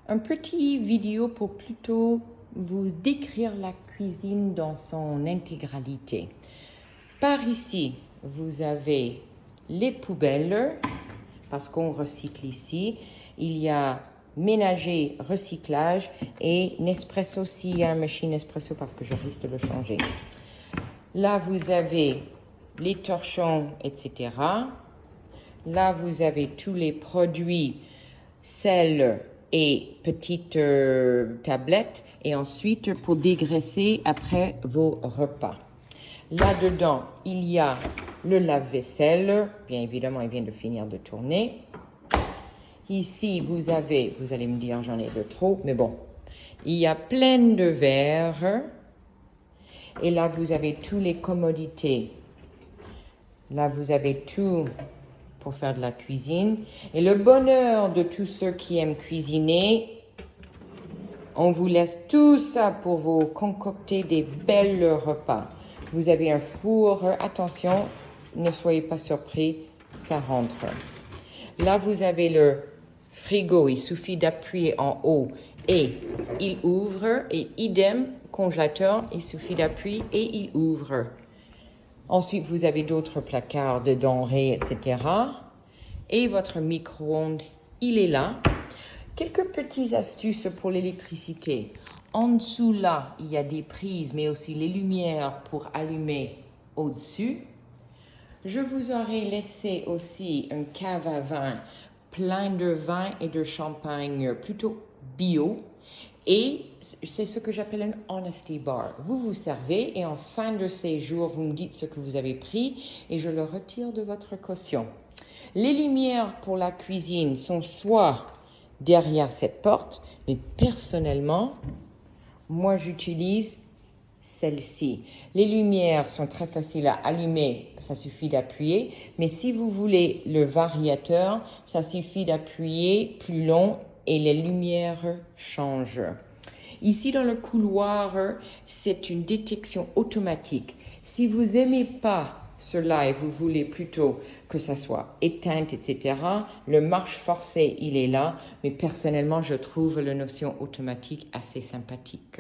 un petit vidéo pour plutôt vous décrire la cuisine dans son intégralité. Par ici, vous avez les poubelles, parce qu'on recycle ici. Il y a ménager, recyclage et Nespresso s'il y a une machine Nespresso parce que je risque de le changer. Là, vous avez les torchons, etc. Là, vous avez tous les produits, sel et petites tablettes. Et ensuite, pour dégraisser après vos repas. Là-dedans, il y a le lave-vaisselle. Bien évidemment, il vient de finir de tourner. Ici, vous allez me dire, j'en ai de trop, mais bon. Il y a plein de verres. Et là, vous avez toutes les commodités. Là, vous avez tout pour faire de la cuisine. Et le bonheur de tous ceux qui aiment cuisiner, on vous laisse tout ça pour vous concocter des belles repas. Vous avez un four, attention, ne soyez pas surpris, ça rentre. Là, vous avez le frigo, il suffit d'appuyer en haut et il ouvre. Et idem, congélateur, il suffit d'appuyer et il ouvre. Ensuite, vous avez d'autres placards de denrées, etc. Et votre micro-ondes, il est là. Quelques petites astuces pour l'électricité. En dessous, là, il y a des prises, mais aussi les lumières pour allumer au-dessus. Je vous aurais laissé aussi une cave à vin plein de vin et de champagne plutôt bio. Et c'est ce que j'appelle un honesty bar. Vous vous servez et en fin de séjour, vous me dites ce que vous avez pris et je le retire de votre caution. Les lumières pour la cuisine sont soit derrière cette porte, mais personnellement, moi j'utilise celle-ci. Les lumières sont très faciles à allumer, ça suffit d'appuyer, mais si vous voulez le variateur, ça suffit d'appuyer plus long et les lumières changent. Ici dans le couloir, c'est une détection automatique. Si vous n'aimez pas cela et vous voulez plutôt que ça soit éteinte, etc., le marche forcé, il est là, mais personnellement, je trouve la notion automatique assez sympathique.